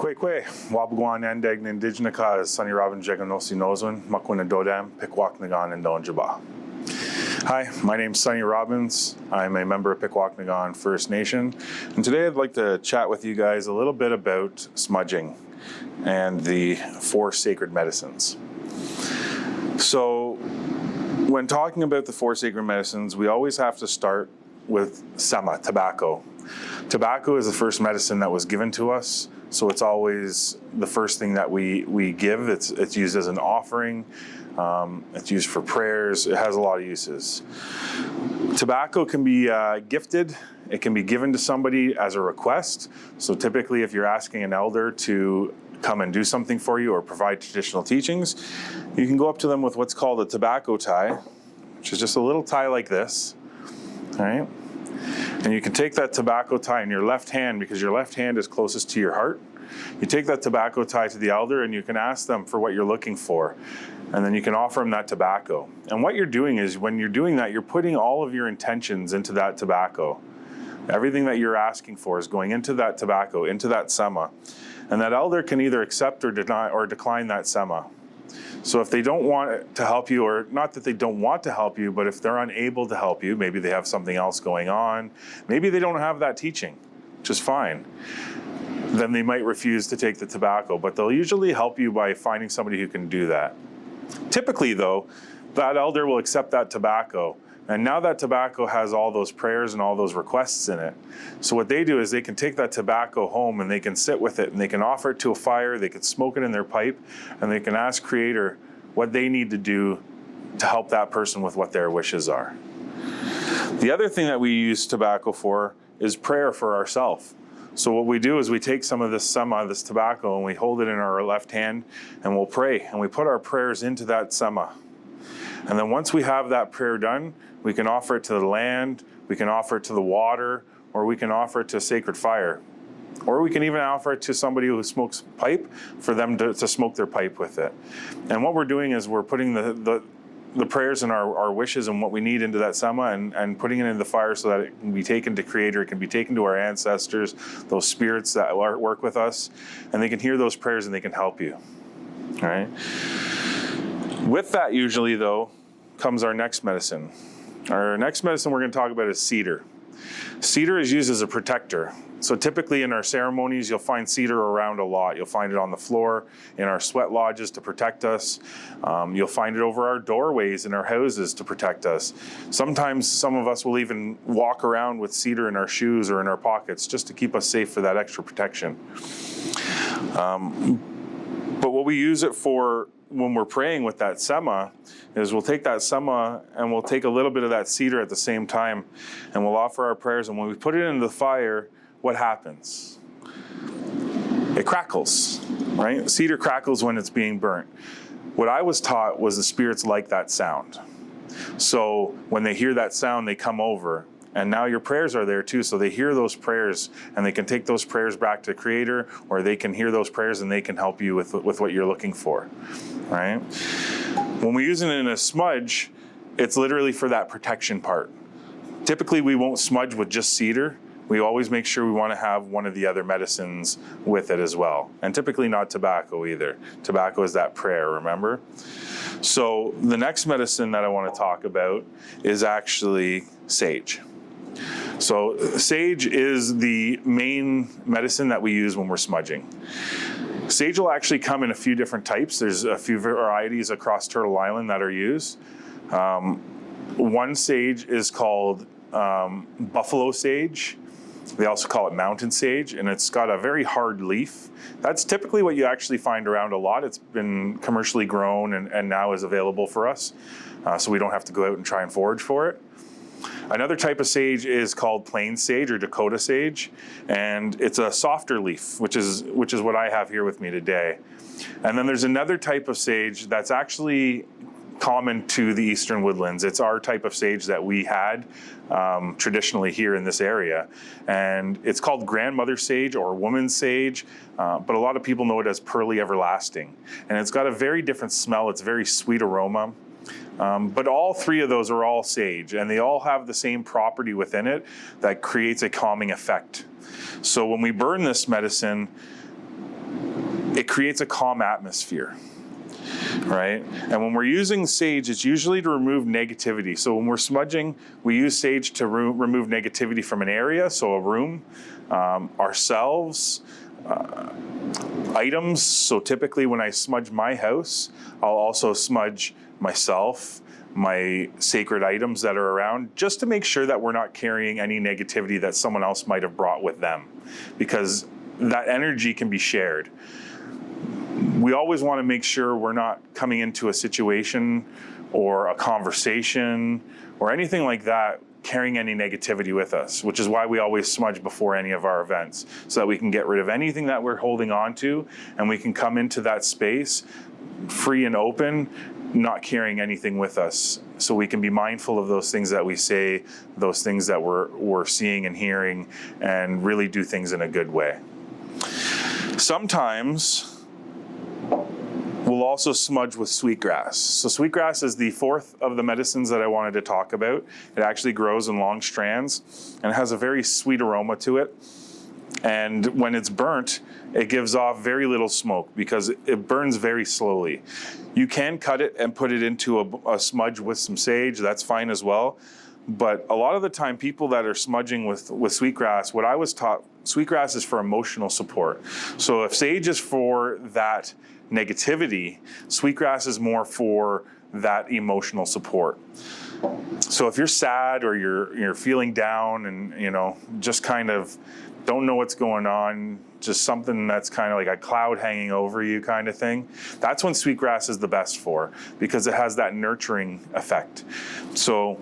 Kwekwe, Wabagwan Andeg Nindigenaka, Sunny Robin Jeganosi Nozwin, Makwina Dodam, Pikwak Nagan, and Donjaba. Hi, my name's Sunny Robbins. I'm a member of Pikwak Nagan First Nation, and today I'd like to chat with you guys a little bit about smudging and the 4 sacred medicines. So, when talking about the 4 sacred medicines, we always have to start with sema, tobacco. Tobacco is the first medicine that was given to us, so it's always the first thing that we give. It's used as an offering. It's used for prayers. It has a lot of uses. Tobacco can be gifted. It can be given to somebody as a request. So typically, if you're asking an elder to come and do something for you or provide traditional teachings, you can go up to them with what's called a tobacco tie, which is just a little tie like this, all right? And you can take that tobacco tie in your left hand, because your left hand is closest to your heart. You take that tobacco tie to the elder and you can ask them for what you're looking for. And then you can offer them that tobacco. And what you're doing is, when you're doing that, you're putting all of your intentions into that tobacco. Everything that you're asking for is going into that tobacco, into that sema. And that elder can either accept or deny or decline that sema. So if they don't want to help you, or not that they don't want to help you, but if they're unable to help you, maybe they have something else going on, maybe they don't have that teaching, which is fine, then they might refuse to take the tobacco, but they'll usually help you by finding somebody who can do that. Typically though, that elder will accept that tobacco, and now that tobacco has all those prayers and all those requests in it. So what they do is they can take that tobacco home and they can sit with it and they can offer it to a fire, they can smoke it in their pipe, and they can ask Creator what they need to do to help that person with what their wishes are. The other thing that we use tobacco for is prayer for ourselves. So what we do is we take some of this sema, this tobacco, and we hold it in our left hand and we'll pray, and we put our prayers into that sema. And then once we have that prayer done, we can offer it to the land, we can offer it to the water, or we can offer it to sacred fire. Or we can even offer it to somebody who smokes pipe for them to smoke their pipe with it. And what we're doing is we're putting the prayers and our wishes and what we need into that sema and putting it in the fire so that it can be taken to Creator, it can be taken to our ancestors, those spirits that work with us, and they can hear those prayers and they can help you, all right? With that, usually though, comes our next medicine. Our next medicine we're going to talk about is cedar. Cedar is used as a protector. So typically in our ceremonies, you'll find cedar around a lot. You'll find it on the floor, in our sweat lodges to protect us. You'll find it over our doorways in our houses to protect us. Sometimes some of us will even walk around with cedar in our shoes or in our pockets just to keep us safe for that extra protection. But what we use it for when we're praying with that sema is we'll take that sema and we'll take a little bit of that cedar at the same time and we'll offer our prayers, and when we put it into the fire, what happens? It crackles, right? Cedar crackles when it's being burnt. What I was taught was the spirits like that sound. So when they hear that sound, they come over. And now your prayers are there too, so they hear those prayers and they can take those prayers back to Creator, or they can hear those prayers and they can help you with what you're looking for, right? When we use it in a smudge, it's literally for that protection part. Typically we won't smudge with just cedar. We always make sure we want to have one of the other medicines with it as well. And typically not tobacco either. Tobacco is that prayer, remember? So the next medicine that I want to talk about is actually sage. So sage is the main medicine that we use when we're smudging. Sage will actually come in a few different types. There's a few varieties across Turtle Island that are used. One sage is called buffalo sage. They also call it mountain sage, and it's got a very hard leaf. That's typically what you actually find around a lot. It's been commercially grown and now is available for us, so we don't have to go out and try and forage for it. Another type of sage is called plain sage or Dakota sage, and it's a softer leaf, which is what I have here with me today. And then there's another type of sage that's actually common to the eastern woodlands. It's our type of sage that we had traditionally here in this area, and it's called grandmother sage or woman's sage, but a lot of people know it as pearly everlasting, and it's got a very different smell. It's a very sweet aroma. But all 3 of those are all sage, and they all have the same property within it that creates a calming effect. So when we burn this medicine, it creates a calm atmosphere, right? And when we're using sage, it's usually to remove negativity. So when we're smudging, we use sage to remove negativity from an area, so a room, ourselves, items. So typically when I smudge my house, I'll also smudge myself, my sacred items that are around, just to make sure that we're not carrying any negativity that someone else might have brought with them, because that energy can be shared. We always want to make sure we're not coming into a situation or a conversation or anything like that carrying any negativity with us, which is why we always smudge before any of our events, so that we can get rid of anything that we're holding on to, and we can come into that space free and open, not carrying anything with us. So we can be mindful of those things that we say, those things that we're seeing and hearing, and really do things in a good way. Sometimes we'll also smudge with sweetgrass. So sweetgrass is the fourth of the medicines that I wanted to talk about. It actually grows in long strands and has a very sweet aroma to it. And when it's burnt, it gives off very little smoke because it burns very slowly. You can cut it and put it into a smudge with some sage. That's fine as well. But a lot of the time, people that are smudging with sweetgrass, what I was taught, sweetgrass is for emotional support. So if sage is for that negativity, sweetgrass is more for that emotional support. So if you're sad or you're feeling down and just kind of don't know what's going on, just something that's kind of like a cloud hanging over you kind of thing, that's when sweetgrass is the best for, because it has that nurturing effect. So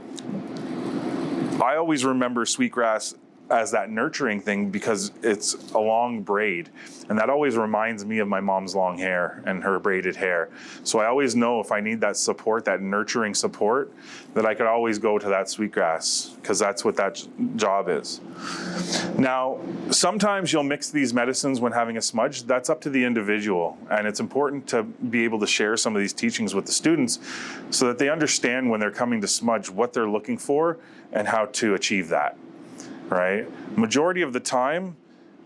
I always remember sweetgrass as that nurturing thing because it's a long braid, and that always reminds me of my mom's long hair and her braided hair. So I always know if I need that support, that nurturing support, that I could always go to that sweetgrass, because that's what that job is. Now, sometimes you'll mix these medicines when having a smudge. That's up to the individual, and it's important to be able to share some of these teachings with the students so that they understand when they're coming to smudge what they're looking for and how to achieve that. Right? Majority of the time,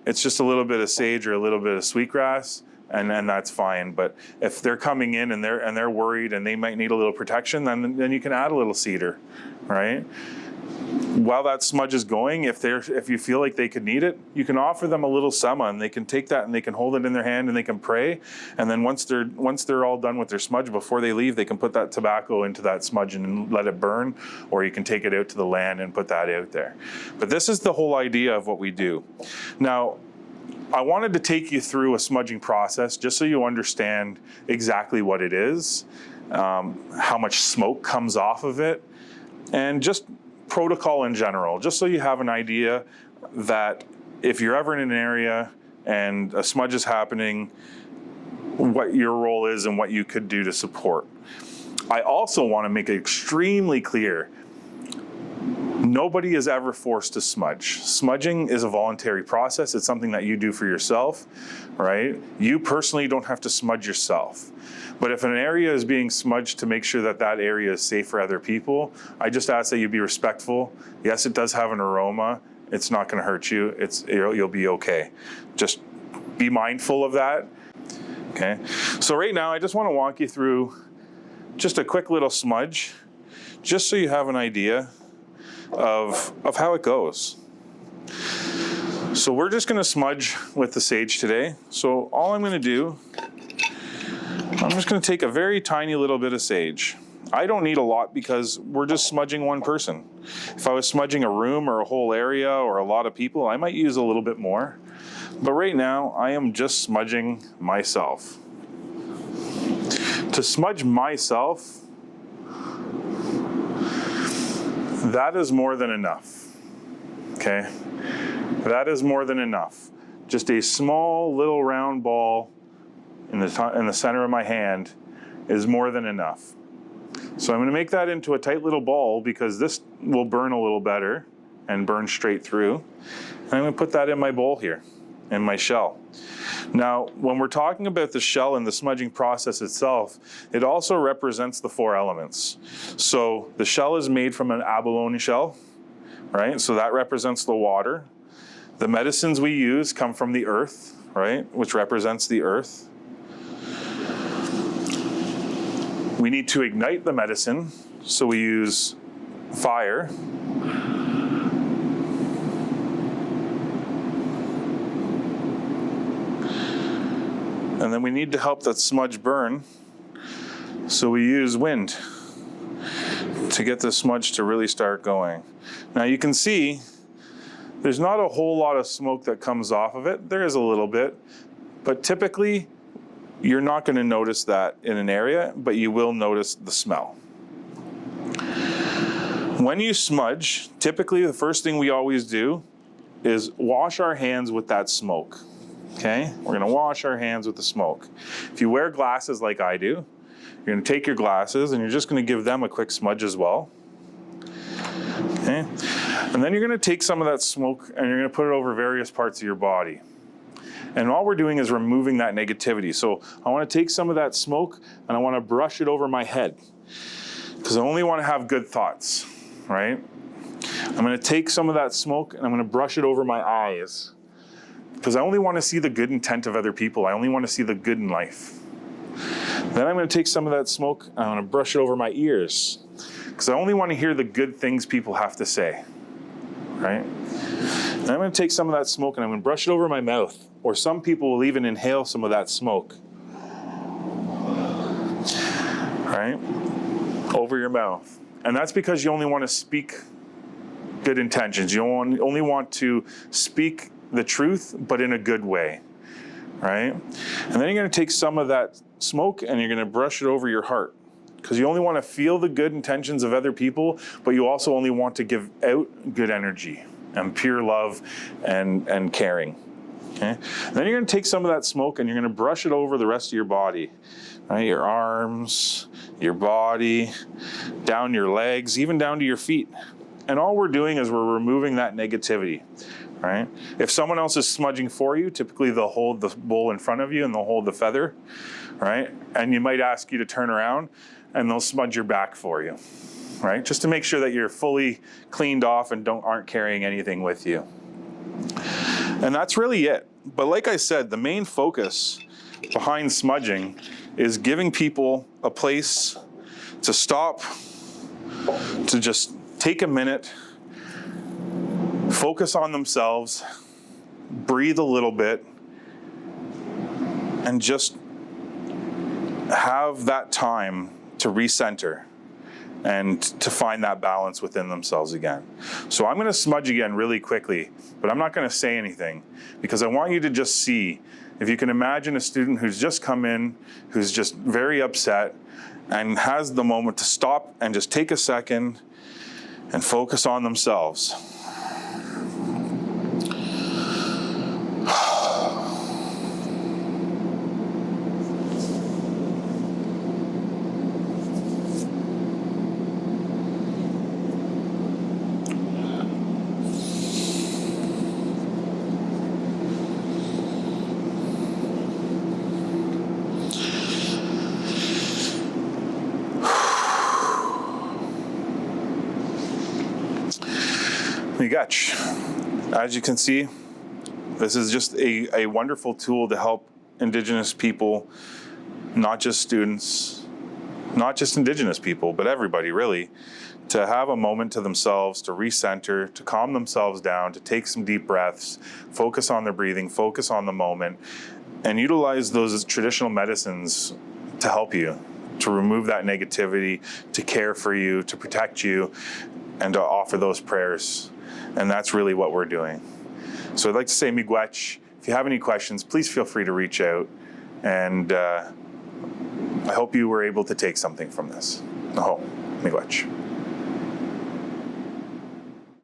it's just a little bit of sage or a little bit of sweetgrass, and that's fine. But if they're coming in and they're worried and they might need a little protection, then you can add a little cedar, right? While that smudge is going, if you feel like they could need it, you can offer them a little sema, and they can take that and they can hold it in their hand and they can pray. And then once they're all done with their smudge, before they leave, they can put that tobacco into that smudge and let it burn, or you can take it out to the land and put that out there. But this is the whole idea of what we do. Now, I wanted to take you through a smudging process just so you understand exactly what it is, how much smoke comes off of it, and just protocol in general, just so you have an idea that if you're ever in an area and a smudge is happening, what your role is and what you could do to support. I also want to make it extremely clear, nobody is ever forced to smudge. Smudging is a voluntary process. It's something that you do for yourself, right? You personally don't have to smudge yourself. But if an area is being smudged to make sure that that area is safe for other people, I just ask that you be respectful. Yes, it does have an aroma. It's not going to hurt you. You'll be okay. Just be mindful of that. Okay. So right now, I just want to walk you through just a quick little smudge, just so you have an idea of how it goes. So we're just going to smudge with the sage today. So all I'm going to do, I'm just going to take a very tiny little bit of sage. I don't need a lot because we're just smudging one person. If I was smudging a room or a whole area or a lot of people, I might use a little bit more. But right now, I am just smudging myself. To smudge myself, that is more than enough. Okay? That is more than enough. Just a small little round ball in the center of my hand is more than enough. So I'm going to make that into a tight little ball because this will burn a little better and burn straight through. And I'm going to put that in my bowl here, in my shell. Now, when we're talking about the shell and the smudging process itself, it also represents the 4 elements. So the shell is made from an abalone shell, right? So that represents the water. The medicines we use come from the earth, right? Which represents the earth. We need to ignite the medicine, so we use fire. And then we need to help that smudge burn, so we use wind to get the smudge to really start going. Now you can see there's not a whole lot of smoke that comes off of it. There is a little bit, but typically you're not going to notice that in an area, but you will notice the smell. When you smudge, typically the first thing we always do is wash our hands with that smoke. Okay, we're going to wash our hands with the smoke. If you wear glasses like I do, you're going to take your glasses and you're just going to give them a quick smudge as well. Okay, and then you're going to take some of that smoke and you're going to put it over various parts of your body. And all we're doing is removing that negativity. So I want to take some of that smoke and I want to brush it over my head, because I only want to have good thoughts, right? I'm going to take some of that smoke and I'm going to brush it over my eyes, because I only want to see the good intent of other people. I only want to see the good in life. Then I'm going to take some of that smoke and I'm going to brush it over my ears, because I only want to hear the good things people have to say, right? And I'm going to take some of that smoke and I'm going to brush it over my mouth, or some people will even inhale some of that smoke, right? Over your mouth. And that's because you only want to speak good intentions. You only want to speak the truth, but in a good way, right? And then you're going to take some of that smoke and you're going to brush it over your heart, because you only want to feel the good intentions of other people, but you also only want to give out good energy and pure love and caring. Okay? And then you're going to take some of that smoke and you're going to brush it over the rest of your body, right? Your arms, your body, down your legs, even down to your feet. And all we're doing is we're removing that negativity, right? If someone else is smudging for you, typically they'll hold the bowl in front of you and they'll hold the feather, right? And you might ask you to turn around and they'll smudge your back for you, right? Just to make sure that you're fully cleaned off and aren't carrying anything with you. And that's really it. But like I said, the main focus behind smudging is giving people a place to stop, to just take a minute, focus on themselves, breathe a little bit, and just have that time to recenter and to find that balance within themselves again. So I'm going to smudge again really quickly, but I'm not going to say anything, because I want you to just see, if you can imagine a student who's just come in, who's just very upset and has the moment to stop and just take a second and focus on themselves. As you can see, this is just a wonderful tool to help Indigenous people, not just students, not just Indigenous people, but everybody really, to have a moment to themselves, to recenter, to calm themselves down, to take some deep breaths, focus on their breathing, focus on the moment, and utilize those traditional medicines to help you, to remove that negativity, to care for you, to protect you, and to offer those prayers. And that's really what we're doing. So I'd like to say miigwech. If you have any questions, please feel free to reach out. And I hope you were able to take something from this. Naho, miigwech.